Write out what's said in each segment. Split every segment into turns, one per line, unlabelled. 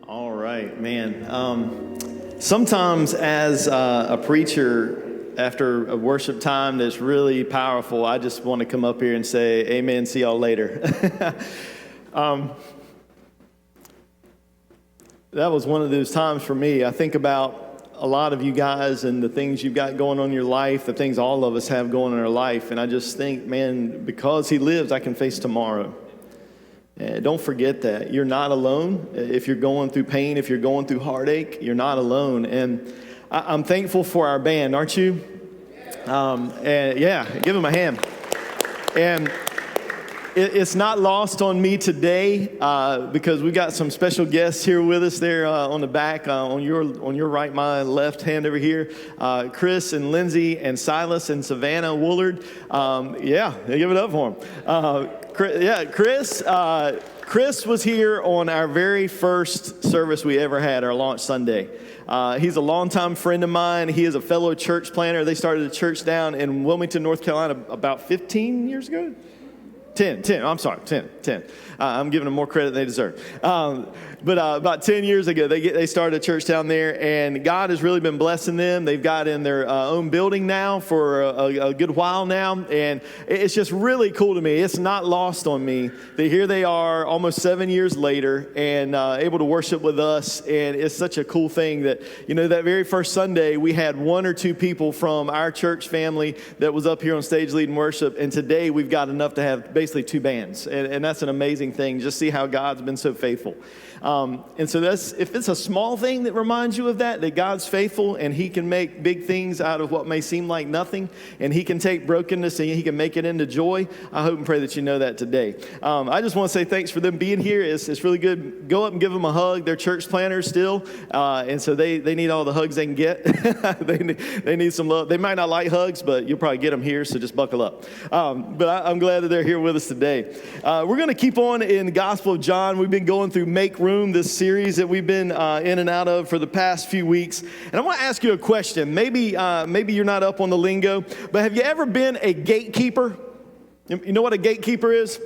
All right, man. Sometimes as a preacher, after a worship time that's really powerful, I just want to come up here and say, amen, see y'all later. That was one of those times for me. I think about a lot of you guys and the things you've got going on in your life, the things all of us have going on in our life. And I just think, man, because he lives, I can face tomorrow. Don't forget that. You're not alone. If you're going through pain, if you're going through heartache, you're not alone. And I'm thankful for our band, aren't you? And yeah, give them a hand. And it's not lost on me today because we got some special guests here with us there on the back, on your right, my left hand over here. Chris and Lindsay and Silas and Savannah Woolard. Yeah, give it up for them. Chris was here on our very first service we ever had, our launch Sunday. He's a longtime friend of mine. He is a fellow church planter. They started a church down in Wilmington, North Carolina about 15 years ago. 10. I'm giving them more credit than they deserve. But about 10 years ago, they started a church down there, and God has really been blessing them. They've got in their own building now for a good while now, and it's just really cool to me. It's not lost on me that here they are almost 7 years later and able to worship with us, and it's such a cool thing that, you know, that very first Sunday, we had one or two people from our church family that was up here on stage leading worship, and today we've got enough to have basically two bands, and that's an amazing thing. Just see how God's been so faithful. And so if it's a small thing that reminds you of that God's faithful and he can make big things out of what may seem like nothing, and he can take brokenness and he can make it into joy, I hope and pray that you know that today. I just want to say thanks for them being here. It's really good. Go up and give them a hug. They're church planners still, and so they need all the hugs they can get. they need some love. They might not like hugs, but you'll probably get them here, so just buckle up. But I'm glad that they're here with us today. We're going to keep on in the Gospel of John. We've been going through Make Room, this series that we've been in and out of for the past few weeks. And I want to ask you a question. Maybe you're not up on the lingo, but have you ever been a gatekeeper? You know what a gatekeeper is?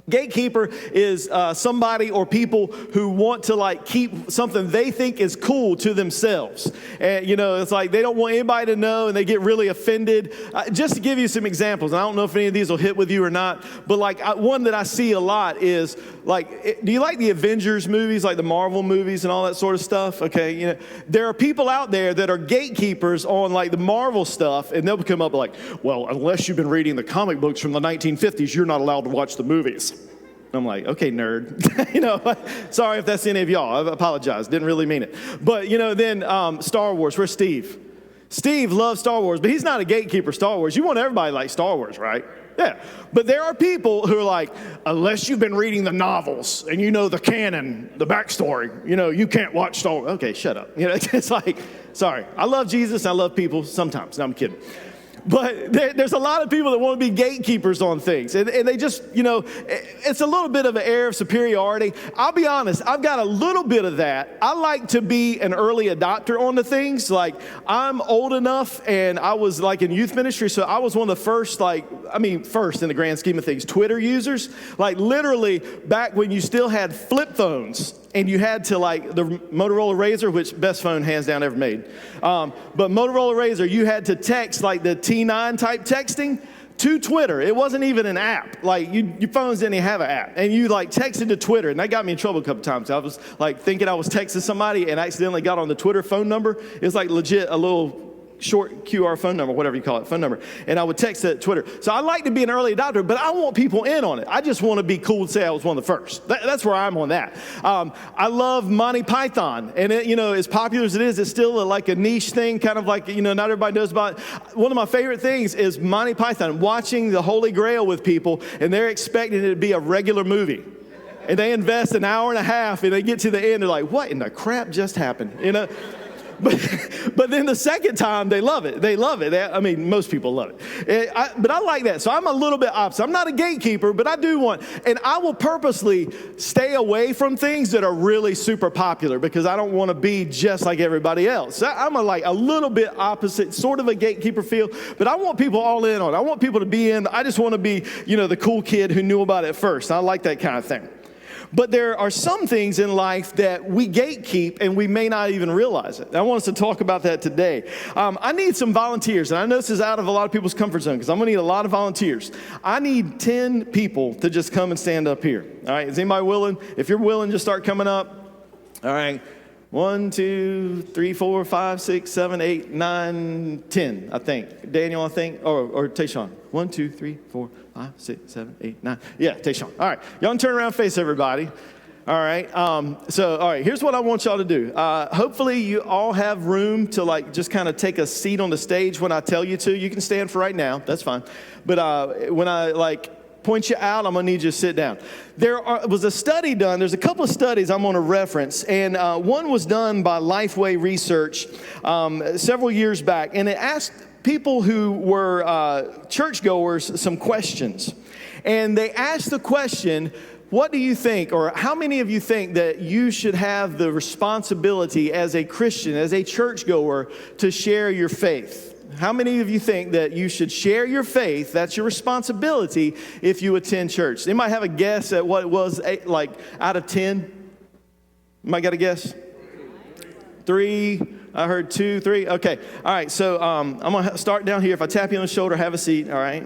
Gatekeeper is somebody or people who want to keep something they think is cool to themselves. And, it's like they don't want anybody to know and they get really offended. Just to give you some examples, and I don't know if any of these will hit with you or not, but one that I see a lot is do you like the Avengers movies, like the Marvel movies and all that sort of stuff? Okay, there are people out there that are gatekeepers on the Marvel stuff, and they'll come up well, unless you've been reading the comic books from the 1950s, you're not allowed to watch the movies. I'm like, okay, nerd. Sorry if that's any of y'all. I apologize. Didn't really mean it. But, then Star Wars. Where's Steve? Steve loves Star Wars, but he's not a gatekeeper Star Wars. You want everybody to like Star Wars, right? Yeah. But there are people who are like, unless you've been reading the novels and you know the canon, the backstory, you can't watch Star Wars. Okay, shut up. It's like, sorry. I love Jesus. I love people sometimes. No, I'm kidding. But there's a lot of people that want to be gatekeepers on things. And they just, it's a little bit of an air of superiority. I'll be honest, I've got a little bit of that. I like to be an early adopter on the things. I'm old enough, and I was in youth ministry, so I was one of the first, first in the grand scheme of things, Twitter users. Literally back when you still had flip phones. And you had to the Motorola Razr, which best phone hands down ever made. But Motorola Razr, you had to text the T9 type texting to Twitter. It wasn't even an app. Your phones didn't even have an app. And you texted to Twitter. And that got me in trouble a couple times. I was thinking I was texting somebody and accidentally got on the Twitter phone number. It's legit a little short QR phone number, whatever you call it, phone number. And I would text it to Twitter. So I like to be an early adopter, but I want people in on it. I just want to be cool and say I was one of the first. That's where I'm on that. I love Monty Python. And it, as popular as it is, it's still a niche thing, kind of not everybody knows about it. One of my favorite things is Monty Python, watching the Holy Grail with people, and they're expecting it to be a regular movie. And they invest an hour and a half, and they get to the end, they're like, what in the crap just happened? But then the second time, they love it. They love it. Most people love it. But I like that. So I'm a little bit opposite. I'm not a gatekeeper, but I do want, and I will purposely stay away from things that are really super popular because I don't want to be just like everybody else. So I'm a little bit opposite, sort of a gatekeeper feel, but I want people all in on it. I want people to be in. I just want to be, the cool kid who knew about it first. I like that kind of thing. But there are some things in life that we gatekeep and we may not even realize it. I want us to talk about that today. I need some volunteers, and I know this is out of a lot of people's comfort zone because I'm going to need a lot of volunteers. I need 10 people to just come and stand up here. All right, is anybody willing? If you're willing, just start coming up. All right. 1, 2, 3, 4, 5, 6, 7, 8, 9, 10, I think. Daniel, I think, or Tayshawn. 1, 2, 3, 4, 5, 6, 7, 8, 9. Yeah, Tayshawn. All right. Y'all can turn around and face everybody. All right. All right, here's what I want y'all to do. Hopefully you all have room to just kind of take a seat on the stage when I tell you to. You can stand for right now. That's fine. But when I point you out, I'm going to need you to sit down. There was a study done. There's a couple of studies I'm going to reference, and one was done by Lifeway Research several years back, and it asked people who were churchgoers some questions. And they asked the question, what do you think, or how many of you think that you should have the responsibility as a Christian, as a churchgoer, to share your faith? How many of you think that you should share your faith? That's your responsibility if you attend church. They might have a guess at what it was, out of 10. Might got a guess? 3. I heard 2, 3. Okay. All right. So I'm going to start down here. If I tap you on the shoulder, have a seat. All right.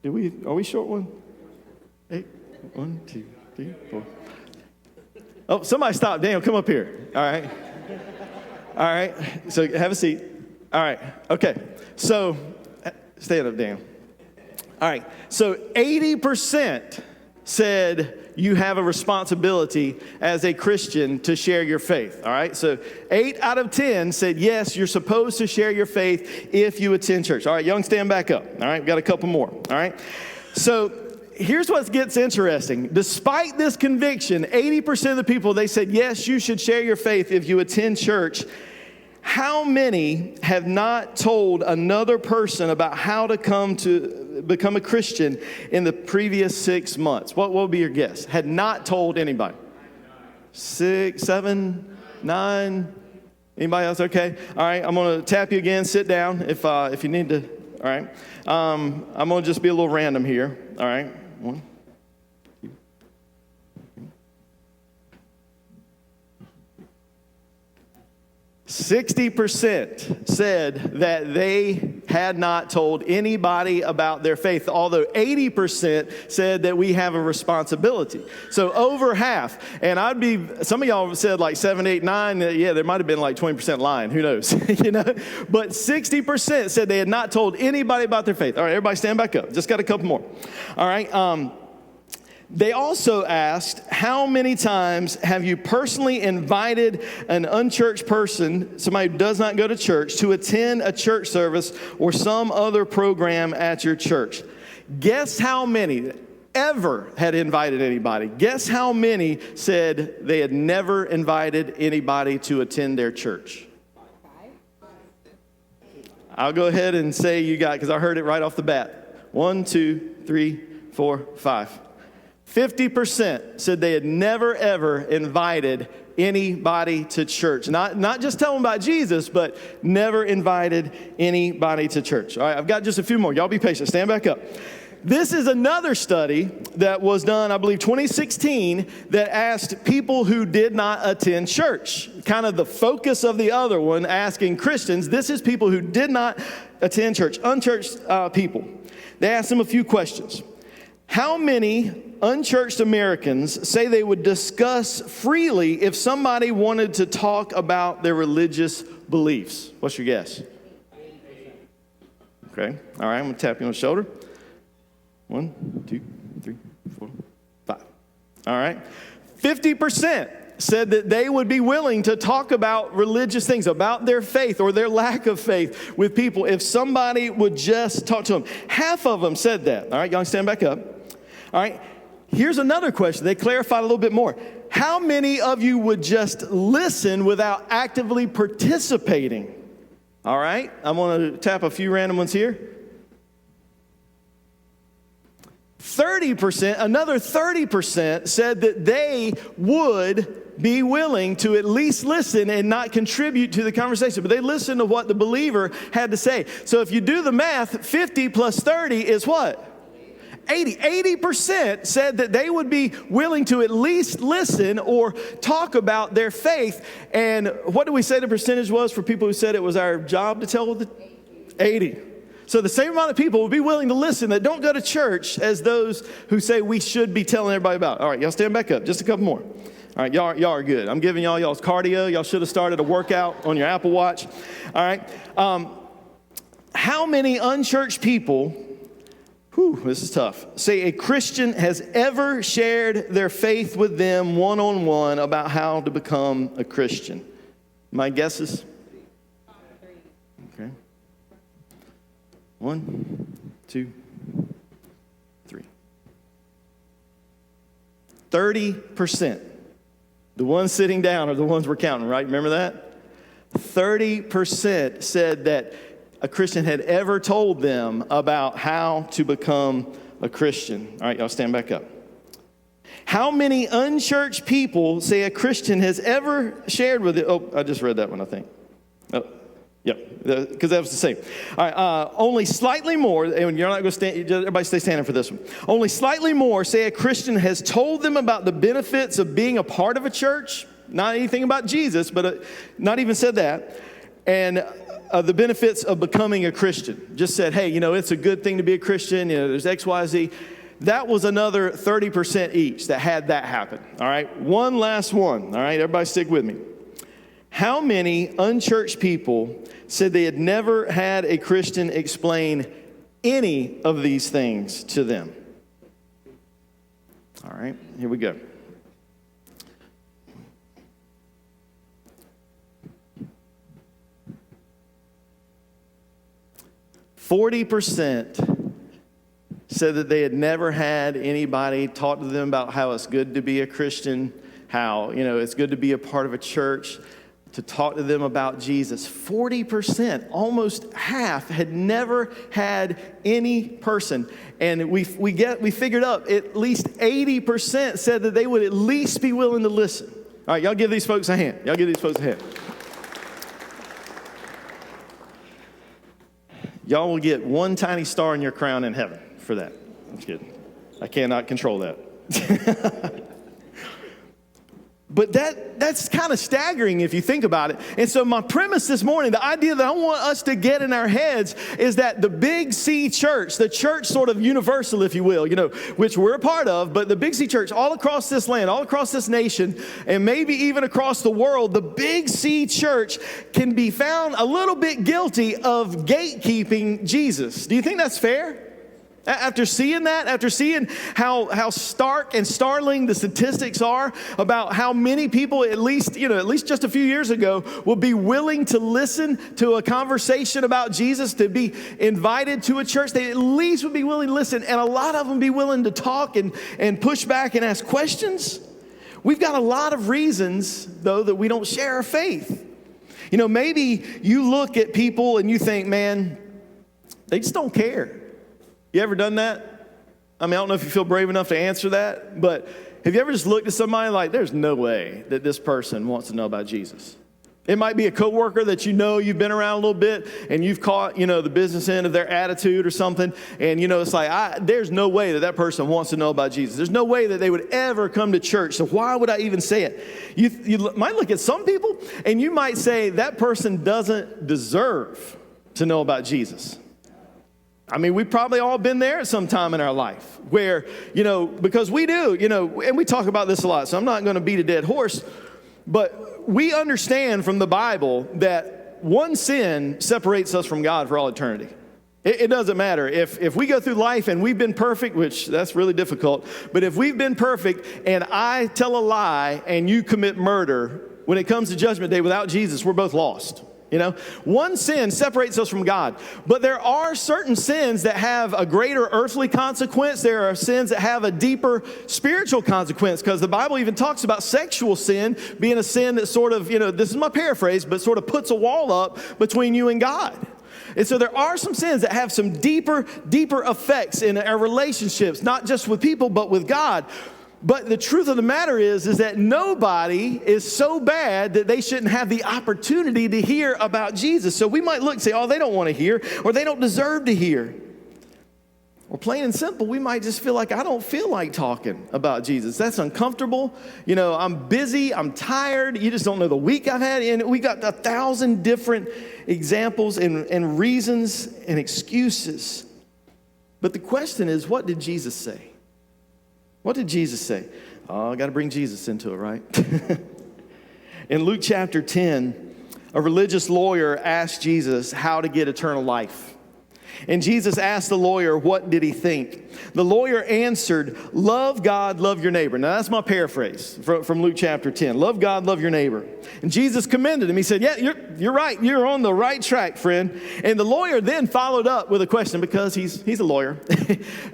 Are we short one? 8. 1, 2, 3, 4. Oh, somebody stop. Daniel, come up here. All right. All right. So have a seat. All right. Okay. So stand up, Daniel. All right. So 80% said you have a responsibility as a Christian to share your faith. All right. So 8 out of 10 said, yes, you're supposed to share your faith if you attend church. All right. Y'all can stand back up. All right. We've got a couple more. All right. So here's what gets interesting. Despite this conviction, 80% of the people, they said, yes, you should share your faith if you attend church. How many have not told another person about how to come to become a Christian in the previous 6 months? What would be your guess? Had not told anybody? 6, 7, 9? Anybody else? Okay. All right. I'm going to tap you again. Sit down if you need to. All right. I'm going to just be a little random here. All right. 1, 2. 60% said that they had not told anybody about their faith, although 80% said that we have a responsibility. So over half, and some of y'all said 7, 8, 9, yeah, there might have been 20% lying, who knows, but 60% said they had not told anybody about their faith. All right, everybody stand back up. Just got a couple more. All right, they also asked, how many times have you personally invited an unchurched person, somebody who does not go to church, to attend a church service or some other program at your church? Guess how many ever had invited anybody? Guess how many said they had never invited anybody to attend their church? I'll go ahead and say you got, because I heard it right off the bat. 1, 2, 3, 4, 5. 50% said they had never, ever invited anybody to church. Not just tell them about Jesus, but never invited anybody to church. All right, I've got just a few more. Y'all be patient. Stand back up. This is another study that was done, I believe, 2016, that asked people who did not attend church. Kind of the focus of the other one, asking Christians. This is people who did not attend church, unchurched people. They asked them a few questions. How many unchurched Americans say they would discuss freely if somebody wanted to talk about their religious beliefs? What's your guess? Okay. All right. I'm going to tap you on the shoulder. 1, 2, 3, 4, 5. All right. 50% said that they would be willing to talk about religious things, about their faith or their lack of faith with people if somebody would just talk to them. Half of them said that. All right. Y'all stand back up. All right. Here's another question. They clarified a little bit more. How many of you would just listen without actively participating? All right. I'm going to tap a few random ones here. 30%, another 30% said that they would be willing to at least listen and not contribute to the conversation, but they listened to what the believer had to say. So if you do the math, 50 plus 30 is what? 80. 80% said that they would be willing to at least listen or talk about their faith. And what do we say the percentage was for people who said it was our job to tell the 80? So the same amount of people would be willing to listen that don't go to church as those who say we should be telling everybody about. All right, y'all stand back up. Just a couple more. All right, y'all are good. I'm giving y'all's cardio. Y'all should have started a workout on your Apple Watch. All right. How many unchurched people, this is tough, say a Christian has ever shared their faith with them one-on-one about how to become a Christian? My guesses? Okay. 1, 2, 3. 30%. The ones sitting down are the ones we're counting, right? Remember that? 30% said that a Christian had ever told them about how to become a Christian. All right, y'all stand back up. How many unchurched people say a Christian has ever shared with it? Oh, I just read that one, I think. Oh, yeah, because that was the same. All right, only slightly more, and you're not going to stand, everybody stay standing for this one. Only slightly more say a Christian has told them about the benefits of being a part of a church. Not anything about Jesus, but not even said that. And the benefits of becoming a Christian. Just said, hey, it's a good thing to be a Christian. There's X, Y, Z. That was another 30% each that had that happen. All right, one last one. All right, everybody stick with me. How many unchurched people said they had never had a Christian explain any of these things to them? All right, here we go. %40 said that they had never had anybody talk to them about how it's good to be a Christian, how, it's good to be a part of a church, to talk to them about Jesus. 40%, almost half, had never had any person. And we figured out at least 80% said that they would at least be willing to listen. All right, y'all give these folks a hand. Y'all will get one tiny star in your crown in heaven for that. I'm just kidding. I cannot control that. But that's kind of staggering if you think about it. And so my premise this morning, the idea that I want us to get in our heads is that the Big C church, the church sort of universal, if you will, which we're a part of, but the Big C church all across this land, all across this nation, and maybe even across the world, the Big C church can be found a little bit guilty of gatekeeping Jesus. Do you think that's fair? After seeing that, after seeing how stark and startling the statistics are about how many people, at least just a few years ago, will be willing to listen to a conversation about Jesus, to be invited to a church, they at least would be willing to listen, and a lot of them be willing to talk and push back and ask questions. We've got a lot of reasons, though, that we don't share our faith. Maybe you look at people and you think, man, they just don't care. You ever done that? I don't know if you feel brave enough to answer that, but have you ever just looked at somebody like, there's no way that this person wants to know about Jesus? It might be a coworker that you've been around a little bit, and you've caught, the business end of their attitude or something, and, it's like, there's no way that person wants to know about Jesus. There's no way that they would ever come to church, so why would I even say it? You might look at some people, and you might say that person doesn't deserve to know about Jesus. We've probably all been there at some time in our life where, because we do, and we talk about this a lot, so I'm not going to beat a dead horse, but we understand from the Bible that one sin separates us from God for all eternity. It doesn't matter. If we go through life and we've been perfect, which that's really difficult, but if we've been perfect and I tell a lie and you commit murder, when it comes to Judgment Day without Jesus, we're both lost. One sin separates us from God, but there are certain sins that have a greater earthly consequence. There are sins that have a deeper spiritual consequence, because the Bible even talks about sexual sin being a sin that sort of, this is my paraphrase, but sort of puts a wall up between you and God. And so there are some sins that have some deeper effects in our relationships, not just with people, but with God. But the truth of the matter is that nobody is so bad that they shouldn't have the opportunity to hear about Jesus. So we might look and say, oh, they don't want to hear, or they don't deserve to hear. Or plain and simple, we might just feel like I don't feel like talking about Jesus. That's uncomfortable. You know, I'm busy, I'm tired. You just don't know the week I've had. And we got 1,000 different examples and reasons and excuses. But the question is, what did Jesus say? What did Jesus say? Oh, I got to bring Jesus into it, right? In Luke chapter 10, a religious lawyer asked Jesus how to get eternal life. And Jesus asked the lawyer, what did he think? The lawyer answered, love God, love your neighbor. Now, that's my paraphrase from Luke chapter 10. Love God, love your neighbor. And Jesus commended him. He said, yeah, you're right. You're on the right track, friend. And the lawyer then followed up with a question because he's a lawyer.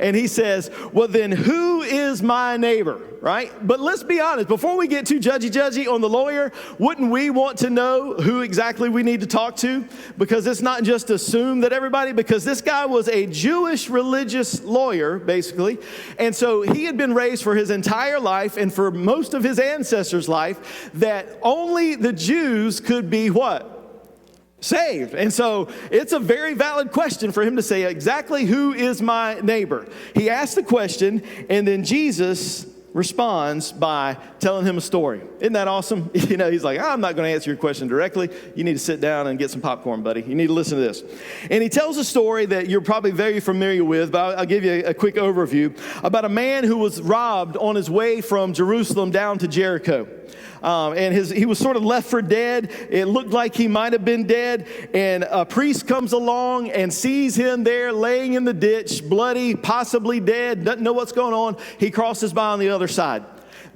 And he says, well, then who is my neighbor, right? But let's be honest. Before we get too judgy on the lawyer, wouldn't we want to know who exactly we need to talk to? Because it's not just assume that everybody, because this guy was a Jewish religious lawyer, basically. And so he had been raised for his entire life and for most of his ancestors' life that only the Jews could be what? Saved. And so it's a very valid question for him to say exactly who is my neighbor. He asked the question, and then Jesus responds by telling him a story. Isn't that awesome? You know, he's like, I'm not going to answer your question directly. You need to sit down and get some popcorn, buddy. You need to listen to this. And he tells a story that you're probably very familiar with, but I'll give you a quick overview about a man who was robbed on his way from Jerusalem down to Jericho. And he was sort of left for dead. It looked like he might have been dead. And a priest comes along and sees him there laying in the ditch, bloody, possibly dead, doesn't know what's going on. He crosses by on the other side.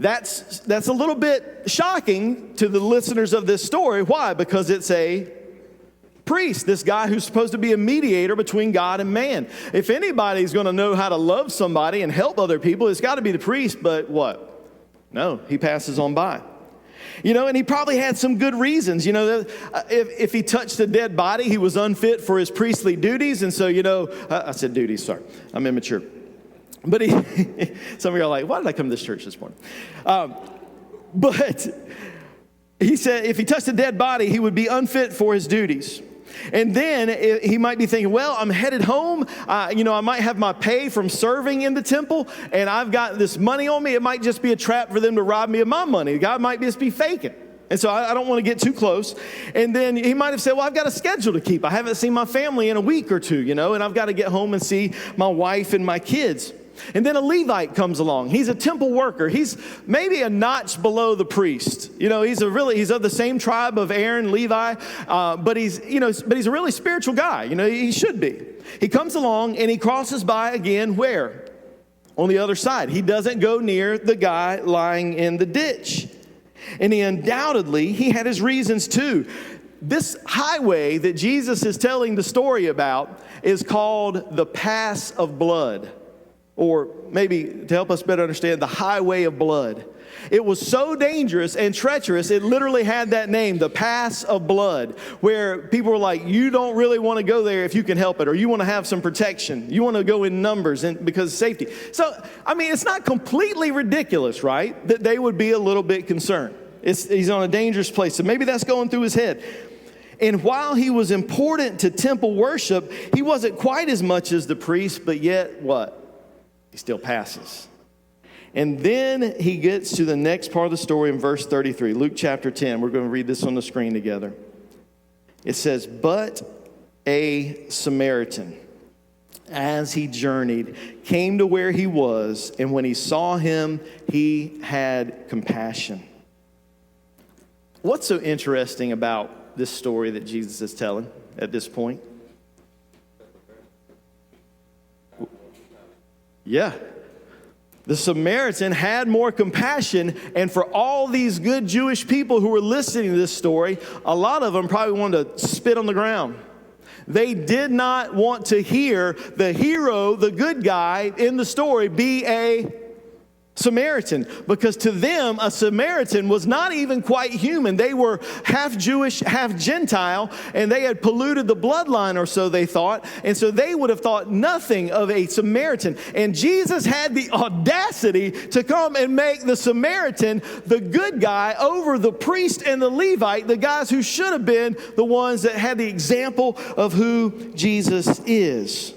That's a little bit shocking to the listeners of this story. Why? Because it's a priest, this guy who's supposed to be a mediator between God and man. If anybody's going to know how to love somebody and help other people, it's got to be the priest. But what? No, he passes on by. You know, and he probably had some good reasons. You know, if he touched a dead body, he was unfit for his priestly duties. And so, you know, I said duties, sorry. I'm immature. But some of you are like, why did I come to this church this morning? But he said if he touched a dead body, he would be unfit for his duties. And then he might be thinking, well, I'm headed home. You know, I might have my pay from serving in the temple, and I've got this money on me. It might just be a trap for them to rob me of my money. God might just be faking. And so I don't want to get too close. And then he might have said, well, I've got a schedule to keep. I haven't seen my family in a week or two, you know, and I've got to get home and see my wife and my kids. And then a Levite comes along. He's a temple worker. He's maybe a notch below the priest. You know, he's of the same tribe of Aaron, Levi, but he's a really spiritual guy. You know, he should be. He comes along and he crosses by again where? On the other side. He doesn't go near the guy lying in the ditch. And he had his reasons too. This highway that Jesus is telling the story about is called the Pass of Blood. Or maybe to help us better understand, the highway of blood. It was so dangerous and treacherous, it literally had that name, the Pass of Blood, where people were like, you don't really want to go there if you can help it, or you want to have some protection. You want to go in numbers because of safety. So, I mean, it's not completely ridiculous, right, that they would be a little bit concerned. He's on a dangerous place, so maybe that's going through his head. And while he was important to temple worship, he wasn't quite as much as the priest, but yet what? He still passes. And then he gets to the next part of the story in verse 33, Luke chapter 10. We're going to read this on the screen together. It says, but a Samaritan, as he journeyed, came to where he was, and when he saw him, he had compassion. What's so interesting about this story that Jesus is telling at this point? Yeah. The Samaritan had more compassion, and for all these good Jewish people who were listening to this story, a lot of them probably wanted to spit on the ground. They did not want to hear the hero, the good guy in the story, be a Samaritan, because to them, a Samaritan was not even quite human. They were half Jewish, half Gentile, and they had polluted the bloodline, or so they thought. And so they would have thought nothing of a Samaritan. And Jesus had the audacity to come and make the Samaritan the good guy over the priest and the Levite, the guys who should have been the ones that had the example of who Jesus is.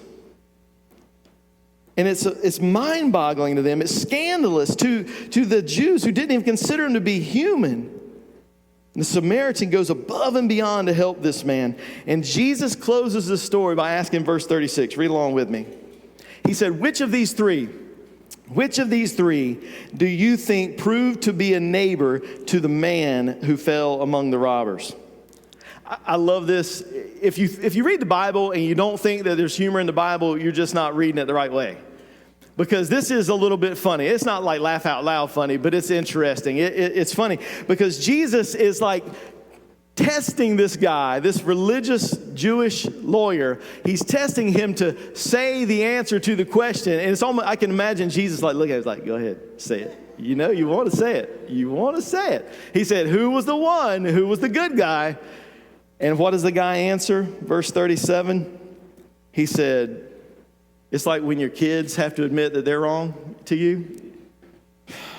And it's mind-boggling to them. It's scandalous to the Jews who didn't even consider him to be human. And the Samaritan goes above and beyond to help this man. And Jesus closes the story by asking verse 36. Read along with me. He said, which of these three do you think proved to be a neighbor to the man who fell among the robbers? I love this. If you read the Bible and you don't think that there's humor in the Bible, you're just not reading it the right way. Because this is a little bit funny. It's not like laugh out loud funny, but it's interesting. It's funny because Jesus is like testing this guy, this religious Jewish lawyer. He's testing him to say the answer to the question. And it's almost, I can imagine Jesus like, look at it, like, go ahead, say it. You know, you want to say it. You want to say it. He said, who was the one? Who was the good guy? And what does the guy answer? Verse 37, he said, it's like when your kids have to admit that they're wrong to you.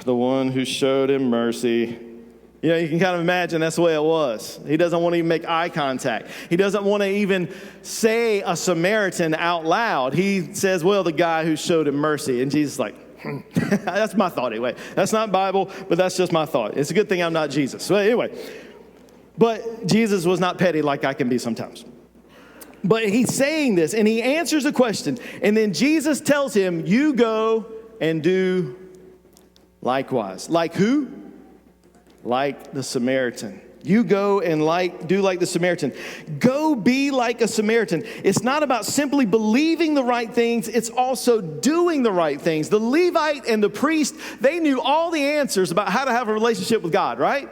The one who showed him mercy. You know, you can kind of imagine that's the way it was. He doesn't want to even make eye contact. He doesn't want to even say a Samaritan out loud. He says, well, the guy who showed him mercy. And Jesus is like, that's my thought anyway. That's not Bible, but that's just my thought. It's a good thing I'm not Jesus. So anyway. But Jesus was not petty like I can be sometimes. But he's saying this, and he answers the question. And then Jesus tells him, you go and do likewise. Like who? Like the Samaritan. You go and do like the Samaritan. Go be like a Samaritan. It's not about simply believing the right things. It's also doing the right things. The Levite and the priest, they knew all the answers about how to have a relationship with God, right?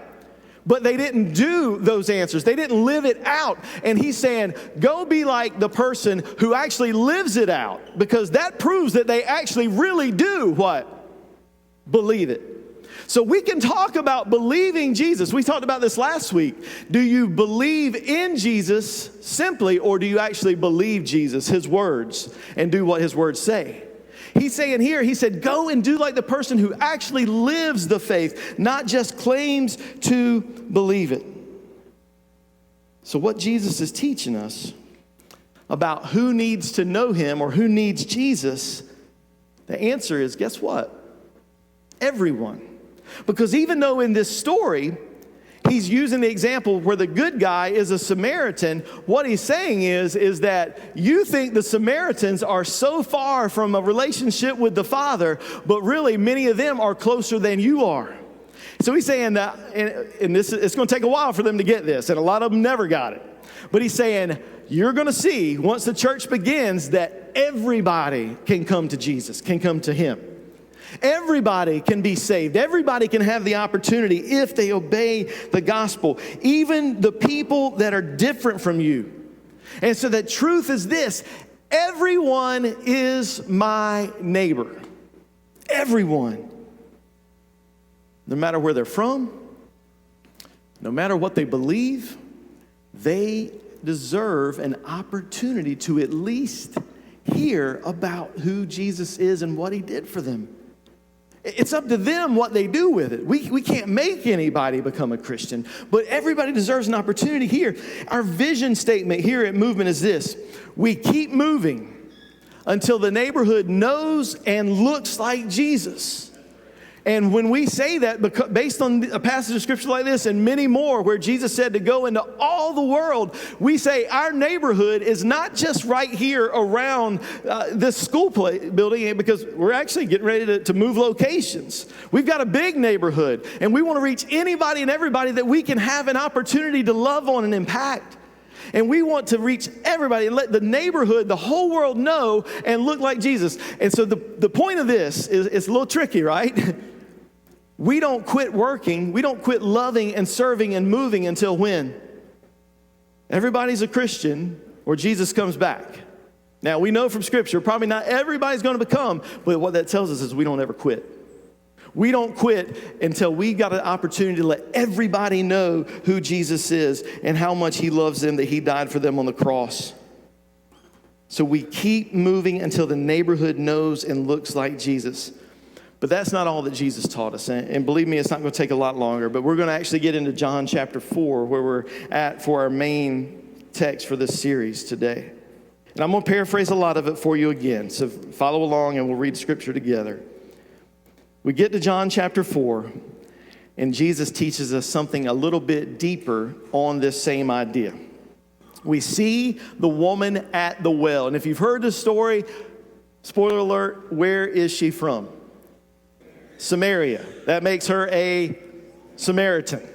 But they didn't do those answers. They didn't live it out. And he's saying, go be like the person who actually lives it out. Because that proves that they actually really do what? Believe it. So we can talk about believing Jesus. We talked about this last week. Do you believe in Jesus simply, or do you actually believe Jesus, his words, and do what his words say? He's saying here, he said, go and do like the person who actually lives the faith, not just claims to believe it. So what Jesus is teaching us about who needs to know him or who needs Jesus, the answer is, guess what? Everyone. Because even though in this story, he's using the example where the good guy is a Samaritan, what he's saying is that you think the Samaritans are so far from a relationship with the Father, but really many of them are closer than you are. So he's saying that, and it's going to take a while for them to get this, and a lot of them never got it. But he's saying, you're going to see once the church begins that everybody can come to Jesus, can come to him. Everybody can be saved. Everybody can have the opportunity if they obey the gospel. Even the people that are different from you. And so the truth is this: everyone is my neighbor. Everyone. No matter where they're from, no matter what they believe, they deserve an opportunity to at least hear about who Jesus is and what he did for them. It's up to them what they do with it. We can't make anybody become a Christian, but everybody deserves an opportunity here. Our vision statement here at Movement is this: we keep moving until the neighborhood knows and looks like Jesus. And when we say that, based on a passage of scripture like this and many more where Jesus said to go into all the world, we say our neighborhood is not just right here around this school building, because we're actually getting ready to move locations. We've got a big neighborhood, and we want to reach anybody and everybody that we can have an opportunity to love on and impact. And we want to reach everybody and let the neighborhood, the whole world know and look like Jesus. And so the point of this is, it's a little tricky, right? We don't quit working. We don't quit loving and serving and moving until when? Everybody's a Christian or Jesus comes back. Now, we know from Scripture, probably not everybody's going to become, but what that tells us is we don't ever quit. We don't quit until we got an opportunity to let everybody know who Jesus is and how much he loves them, that he died for them on the cross. So we keep moving until the neighborhood knows and looks like Jesus. But that's not all that Jesus taught us. And believe me, it's not going to take a lot longer. But we're going to actually get into John chapter 4, where we're at for our main text for this series today. And I'm going to paraphrase a lot of it for you again. So follow along and we'll read scripture together. We get to John chapter 4, and Jesus teaches us something a little bit deeper on this same idea. We see the woman at the well. And if you've heard this story, spoiler alert, where is she from? Samaria. That makes her a Samaritan.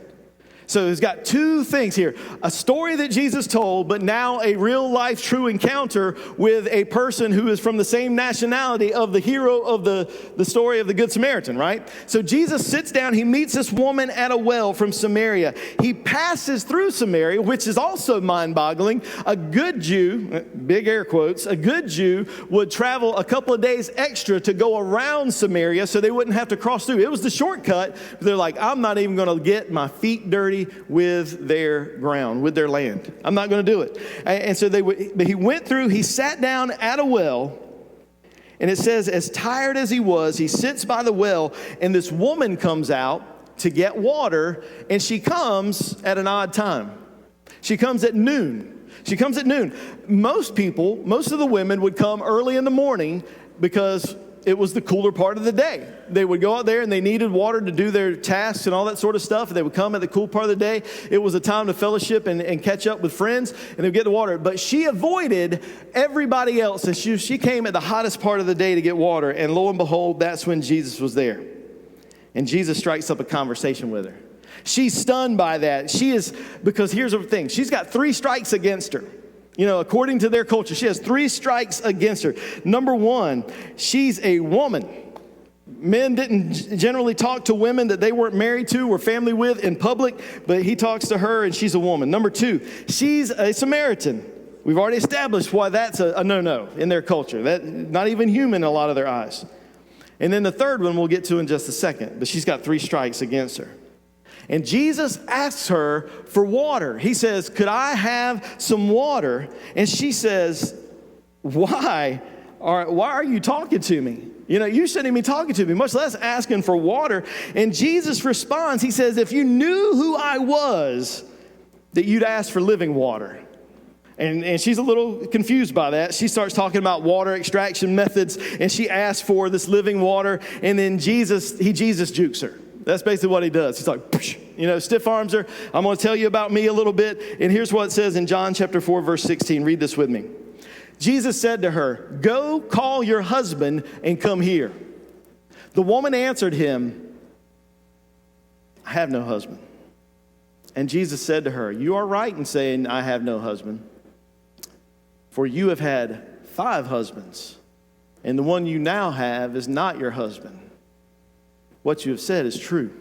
So it's got two things here. A story that Jesus told, but now a real life true encounter with a person who is from the same nationality of the hero of the story of the Good Samaritan, right? So Jesus sits down, he meets this woman at a well from Samaria. He passes through Samaria, which is also mind-boggling. A good Jew, big air quotes, a good Jew would travel a couple of days extra to go around Samaria so they wouldn't have to cross through. It was the shortcut. They're like, I'm not even going to get my feet dirty with their ground, with their land. I'm not going to do it. And so he went through, he sat down at a well, and it says, as tired as he was, he sits by the well, and this woman comes out to get water, and she comes at an odd time. She comes at noon. Most of the women would come early in the morning because it was the cooler part of the day. They would go out there and they needed water to do their tasks and all that sort of stuff. And they would come at the cool part of the day. It was a time to fellowship and catch up with friends, and they would get the water. But she avoided everybody else, and she came at the hottest part of the day to get water. And lo and behold, that's when Jesus was there. And Jesus strikes up a conversation with her. She's stunned by that. Because here's the thing. She's got 3 strikes against her. You know, according to their culture, she has 3 strikes against her. Number 1, she's a woman. Men didn't generally talk to women that they weren't married to or family with in public, but he talks to her and she's a woman. Number 2, she's a Samaritan. We've already established why that's a no-no in their culture. That not even human in a lot of their eyes. And then the third one we'll get to in just a second, but she's got 3 strikes against her. And Jesus asks her for water. He says, could I have some water? And she says, why are you talking to me? You know, you shouldn't even be talking to me, much less asking for water. And Jesus responds, he says, if you knew who I was, that you'd ask for living water. And she's a little confused by that. She starts talking about water extraction methods, and she asks for this living water. And then Jesus jukes her. That's basically what he does. He's like, stiff arms her. I'm going to tell you about me a little bit. And here's what it says in John chapter 4, verse 16. Read this with me. Jesus said to her, go call your husband and come here. The woman answered him, I have no husband. And Jesus said to her, you are right in saying, I have no husband. For you have had 5 husbands, and the one you now have is not your husband. What you have said is true.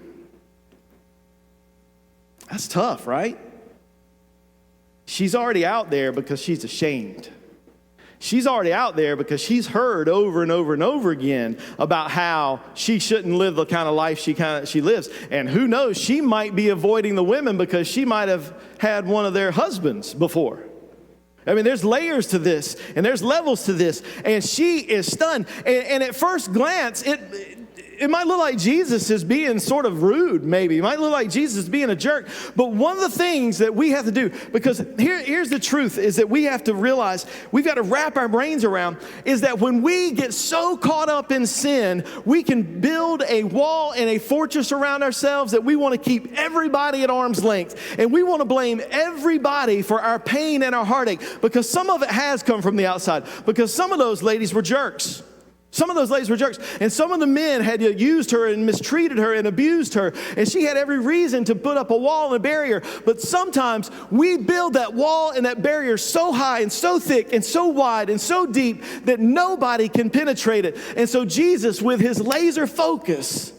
That's tough, right? She's already out there because she's ashamed. She's already out there because she's heard over and over and over again about how she shouldn't live the kind of life she lives. And who knows, she might be avoiding the women because she might have had one of their husbands before. I mean, there's layers to this, and there's levels to this, and she is stunned. And at first glance, it might look like Jesus is being sort of rude, maybe. It might look like Jesus is being a jerk. But one of the things that we have to do, because here's the truth, is that we have to realize, we've got to wrap our brains around, is that when we get so caught up in sin, we can build a wall and a fortress around ourselves that we want to keep everybody at arm's length. And we want to blame everybody for our pain and our heartache, because some of it has come from the outside, because some of those ladies were jerks. Some of those ladies were jerks, and some of the men had used her and mistreated her and abused her, and she had every reason to put up a wall and a barrier. But sometimes we build that wall and that barrier so high and so thick and so wide and so deep that nobody can penetrate it. And so Jesus, with his laser focus,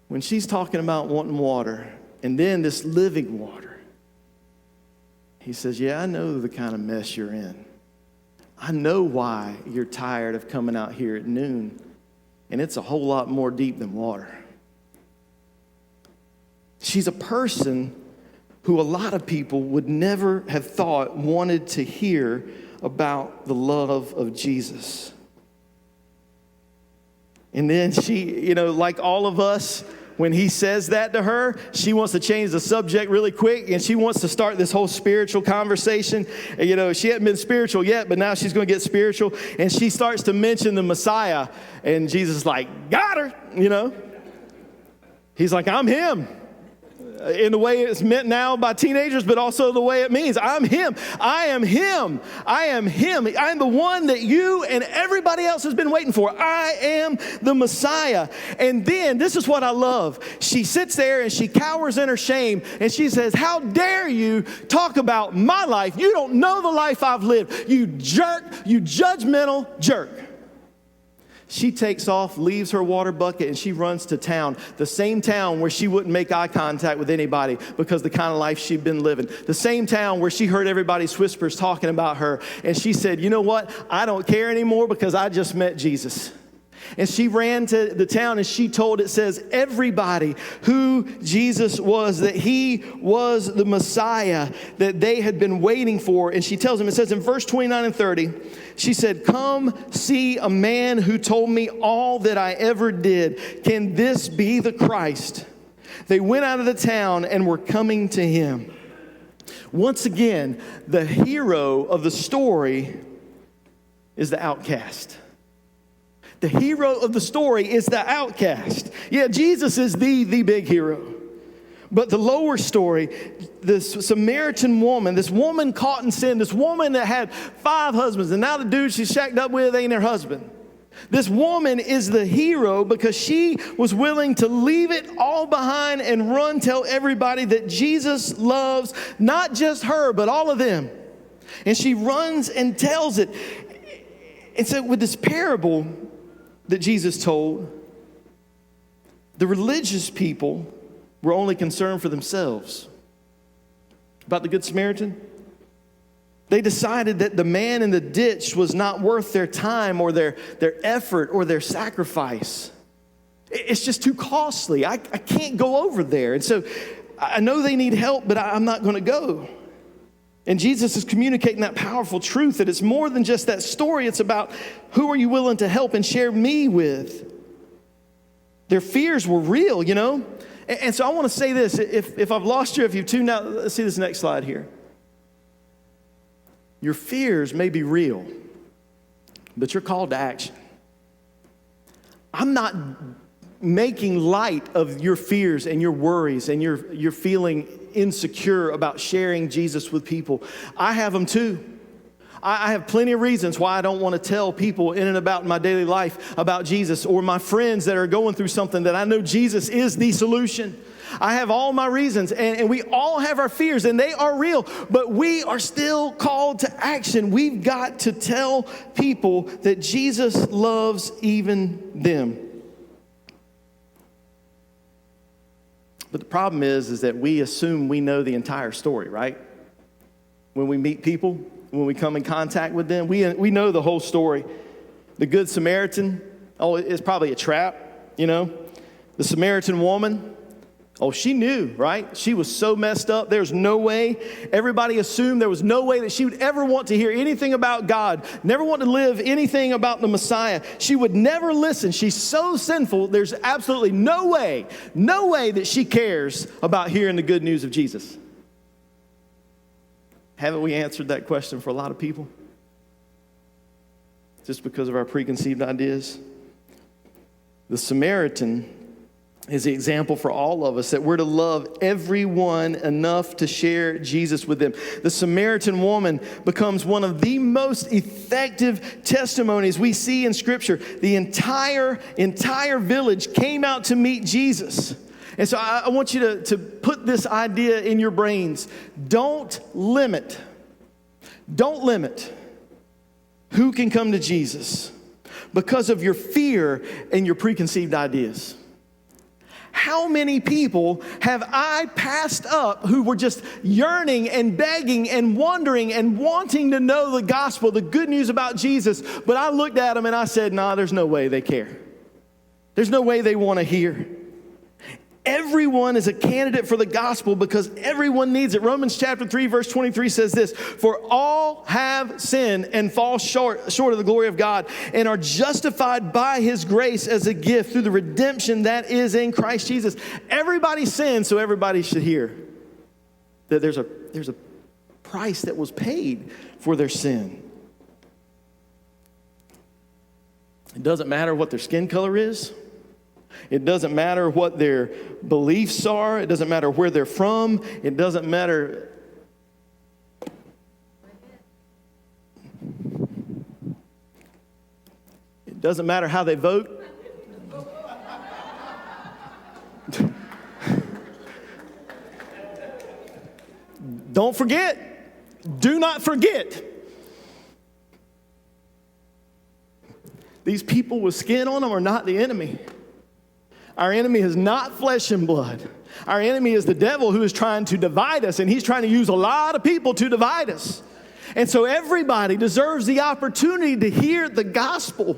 when she's talking about wanting water and then this living water, he says, yeah, I know the kind of mess you're in. I know why you're tired of coming out here at noon. and it's a whole lot more deep than water. She's a person who a lot of people would never have thought wanted to hear about the love of Jesus. And then she, like all of us, when he says that to her, she wants to change the subject really quick, and she wants to start this whole spiritual conversation. And, she hadn't been spiritual yet, but now she's going to get spiritual. And she starts to mention the Messiah, and Jesus is like, got her, He's like, I'm him. In the way it's meant now by teenagers, but also the way it means. I'm him. I am him. I am him. I am the one that you and everybody else has been waiting for. I am the Messiah. And then, this is what I love. She sits there and she cowers in her shame and she says, how dare you talk about my life? You don't know the life I've lived. You jerk, you judgmental jerk. She takes off, leaves her water bucket, and she runs to town, the same town where she wouldn't make eye contact with anybody because the kind of life she'd been living, the same town where she heard everybody's whispers talking about her. And she said, you know what? I don't care anymore because I just met Jesus. And she ran to the town and she told, it says, everybody who Jesus was, that he was the Messiah that they had been waiting for. And she tells them, it says in verse 29 and 30, she said, come see a man who told me all that I ever did. Can this be the Christ? They went out of the town and were coming to him. Once again, the hero of the story is the outcast. The hero of the story is the outcast. Yeah, Jesus is the big hero. But the lower story, this Samaritan woman, this woman caught in sin, this woman that had 5 husbands, and now the dude she's shacked up with ain't her husband. This woman is the hero because she was willing to leave it all behind and run tell everybody that Jesus loves not just her, but all of them. And she runs and tells it. And so with this parable that Jesus told, the religious people were only concerned for themselves. About the Good Samaritan, they decided that the man in the ditch was not worth their time or their effort or their sacrifice. It's just too costly. I can't go over there. And so I know they need help, but I'm not going to go. And Jesus is communicating that powerful truth that it's more than just that story. It's about who are you willing to help and share me with. Their fears were real, And so I want to say this. If I've lost you, if you've tuned out, let's see this next slide here. Your fears may be real, but you're called to action. I'm not making light of your fears and your worries and your feeling insecure about sharing Jesus with people. I have them too. I have plenty of reasons why I don't want to tell people in and about my daily life about Jesus, or my friends that are going through something that I know Jesus is the solution. I have all my reasons, and we all have our fears, and they are real, but we are still called to action. We've got to tell people that Jesus loves even them. But the problem is that we assume we know the entire story, right? When we meet people, when we come in contact with them, we know the whole story. The Good Samaritan, it's probably a trap, The Samaritan woman, she knew, right? She was so messed up. There's no way. Everybody assumed there was no way that she would ever want to hear anything about God, never want to live anything about the Messiah. She would never listen. She's so sinful. There's absolutely no way that she cares about hearing the good news of Jesus. Haven't we answered that question for a lot of people? Just because of our preconceived ideas? The Samaritan is the example for all of us that we're to love everyone enough to share Jesus with them. The Samaritan woman becomes one of the most effective testimonies we see in Scripture. The entire village came out to meet Jesus. And so I want you to put this idea in your brains. Don't limit who can come to Jesus because of your fear and your preconceived ideas. How many people have I passed up who were just yearning and begging and wondering and wanting to know the gospel, the good news about Jesus, but I looked at them and I said, nah, there's no way they care. There's no way they want to hear. Everyone is a candidate for the gospel because everyone needs it. Romans chapter 3, verse 23 says this, "For all have sinned and fall short of the glory of God and are justified by his grace as a gift through the redemption that is in Christ Jesus." Everybody sins, so everybody should hear that there's a price that was paid for their sin. It doesn't matter what their skin color is. It doesn't matter what their beliefs are. It doesn't matter where they're from. It doesn't matter. It doesn't matter how they vote. Don't forget. Do not forget. These people with skin on them are not the enemy. Our enemy is not flesh and blood. Our enemy is the devil who is trying to divide us, and he's trying to use a lot of people to divide us. And so everybody deserves the opportunity to hear the gospel.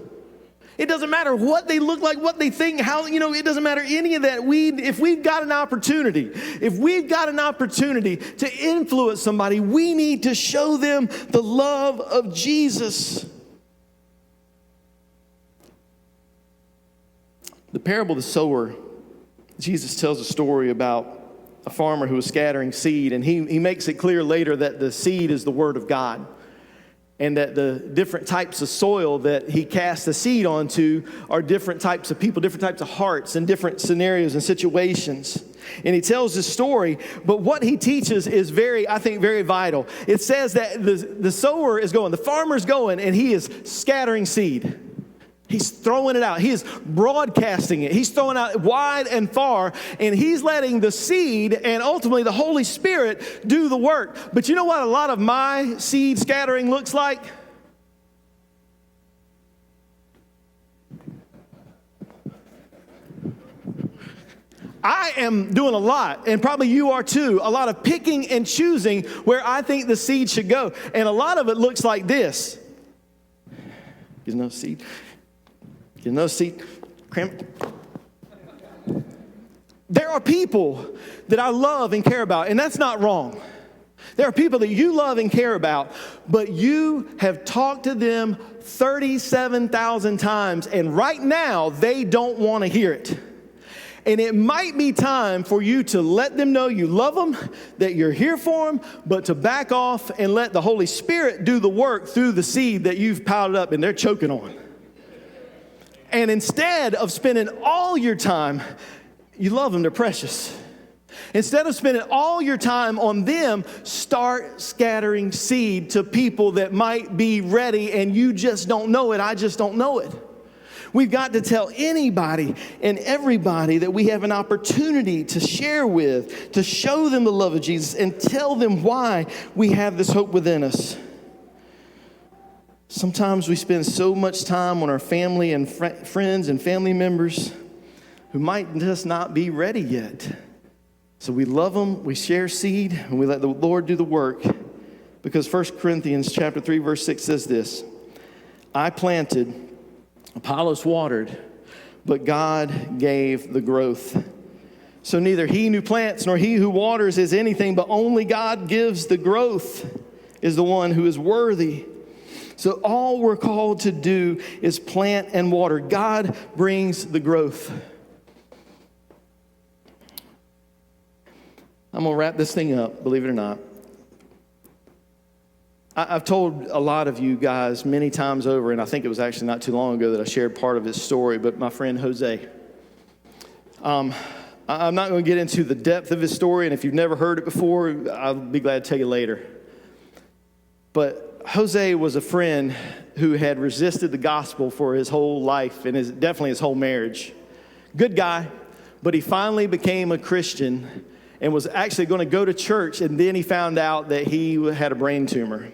It doesn't matter what they look like, what they think, how, it doesn't matter any of that. If we've got an opportunity to influence somebody, we need to show them the love of Jesus. The parable of the sower, Jesus tells a story about a farmer who was scattering seed, and he makes it clear later that the seed is the word of God, and that the different types of soil that he casts the seed onto are different types of people, different types of hearts, and different scenarios and situations. And he tells this story, but what he teaches is very vital. It says that the sower is going, the farmer's going, and he is scattering seed. He's throwing it out. He is broadcasting it. He's throwing out wide and far, and he's letting the seed and ultimately the Holy Spirit do the work. But you know what a lot of my seed scattering looks like? I am doing a lot, and probably you are too, a lot of picking and choosing where I think the seed should go. And a lot of it looks like this. There's no seed. There's no seed. There are people that I love and care about, and that's not wrong. There are people that you love and care about, but you have talked to them 37,000 times, and right now they don't want to hear it. And it might be time for you to let them know you love them, that you're here for them, but to back off and let the Holy Spirit do the work through the seed that you've piled up and they're choking on. And instead of spending all your time, you love them, they're precious. Instead of spending all your time on them, start scattering seed to people that might be ready and you just don't know it. I just don't know it. We've got to tell anybody and everybody that we have an opportunity to share with, to show them the love of Jesus and tell them why we have this hope within us. Sometimes we spend so much time on our family and friends and family members who might just not be ready yet. So we love them, we share seed, and we let the Lord do the work. Because 1 Corinthians chapter 3, verse 6 says this, I planted, Apollos watered, but God gave the growth. So neither he who plants nor he who waters is anything, but only God gives the growth, is the one who is worthy. So all we're called to do is plant and water. God brings the growth. I'm going to wrap this thing up, believe it or not. I've told a lot of you guys many times over, and I think it was actually not too long ago that I shared part of his story, but my friend Jose. I'm not going to get into the depth of his story, and if you've never heard it before, I'll be glad to tell you later. But Jose was a friend who had resisted the gospel for his whole life and definitely his whole marriage. Good guy, but he finally became a Christian and was actually going to go to church, and then he found out that he had a brain tumor.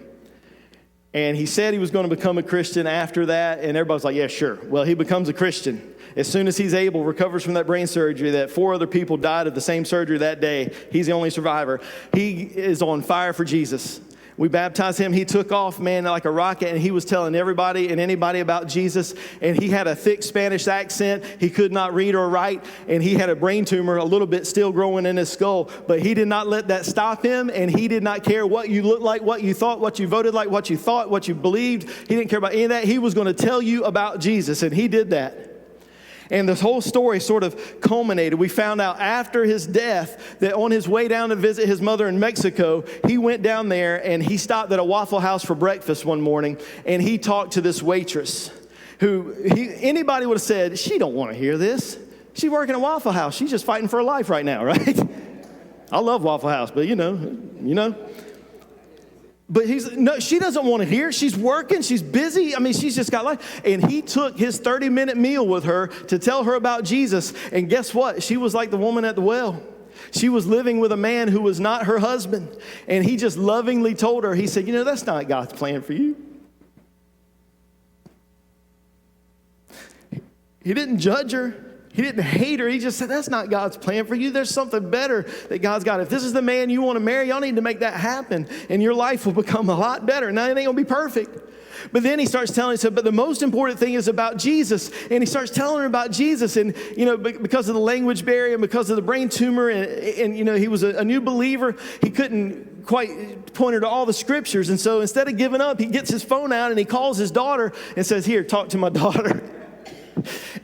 And he said he was going to become a Christian after that, and everybody's like, yeah, sure. Well, he becomes a Christian. As soon as he's able, recovers from that brain surgery, that 4 other people died of the same surgery that day. He's the only survivor. He is on fire for Jesus. We baptized him. He took off, man, like a rocket, and he was telling everybody and anybody about Jesus. And he had a thick Spanish accent. He could not read or write, and he had a brain tumor a little bit still growing in his skull. But he did not let that stop him, and he did not care what you looked like, what you thought, what you voted like, what you thought, what you believed. He didn't care about any of that. He was going to tell you about Jesus, and he did that. And this whole story sort of culminated. We found out after his death that on his way down to visit his mother in Mexico, he went down there and he stopped at a Waffle House for breakfast one morning, and he talked to this waitress who anybody would have said, she don't want to hear this. She's working at Waffle House. She's just fighting for her life right now, right? I love Waffle House, but you know. But no, she doesn't want to hear. She's working. She's busy. I mean, she's just got life. And he took his 30-minute meal with her to tell her about Jesus. And guess what? She was like the woman at the well. She was living with a man who was not her husband. And he just lovingly told her, he said, that's not God's plan for you. He didn't judge her. He didn't hate her. He just said, that's not God's plan for you. There's something better that God's got. If this is the man you want to marry, y'all need to make that happen. And your life will become a lot better. Now, it ain't going to be perfect. But then he starts telling her, but the most important thing is about Jesus. And he starts telling her about Jesus. And, because of the language barrier and because of the brain tumor and he was a new believer, he couldn't quite point her to all the scriptures. And so instead of giving up, he gets his phone out and he calls his daughter and says, here, talk to my daughter.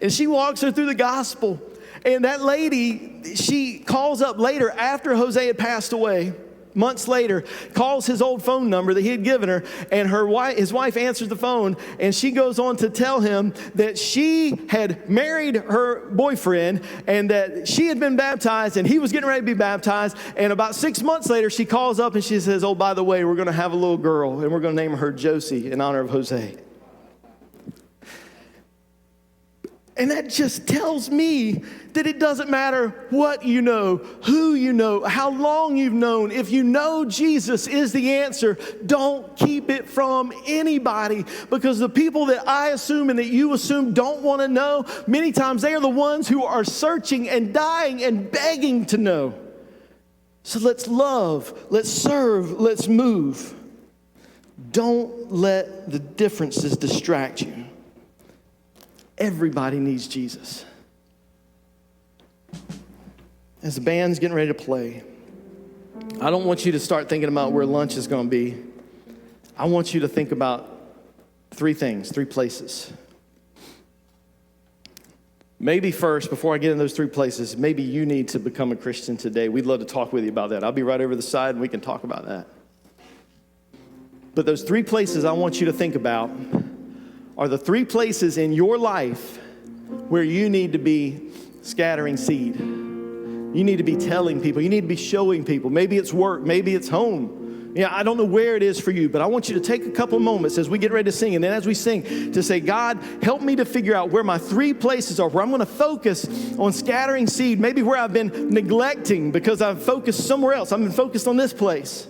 And she walks her through the gospel. And that lady, she calls up later after Jose had passed away, months later, calls his old phone number that he had given her. And his wife answers the phone. And she goes on to tell him that she had married her boyfriend and that she had been baptized and he was getting ready to be baptized. And about 6 months later, she calls up and she says, oh, by the way, we're going to have a little girl and we're going to name her Josie in honor of Jose. And that just tells me that it doesn't matter what you know, who you know, how long you've known. If you know Jesus is the answer, don't keep it from anybody, because the people that I assume and that you assume don't want to know, many times they are the ones who are searching and dying and begging to know. So let's love, let's serve, let's move. Don't let the differences distract you. Everybody needs Jesus. As the band's getting ready to play, I don't want you to start thinking about where lunch is going to be. I want you to think about three things, three places. Maybe first, before I get in those three places, maybe you need to become a Christian today. We'd love to talk with you about that. I'll be right over the side and we can talk about that. But those three places I want you to think about are the three places in your life where you need to be scattering seed. You need to be telling people. You need to be showing people. Maybe it's work. Maybe it's home. I don't know where it is for you, but I want you to take a couple of moments as we get ready to sing. And then as we sing, to say, God, help me to figure out where my three places are, where I'm going to focus on scattering seed. Maybe where I've been neglecting because I've focused somewhere else. I've been focused on this place.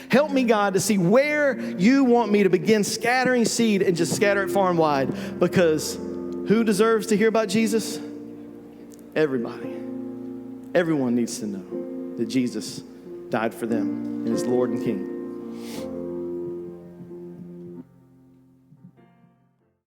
Help me, God, to see where you want me to begin scattering seed and just scatter it far and wide. Because who deserves to hear about Jesus? Everybody. Everyone needs to know that Jesus died for them and is Lord and King.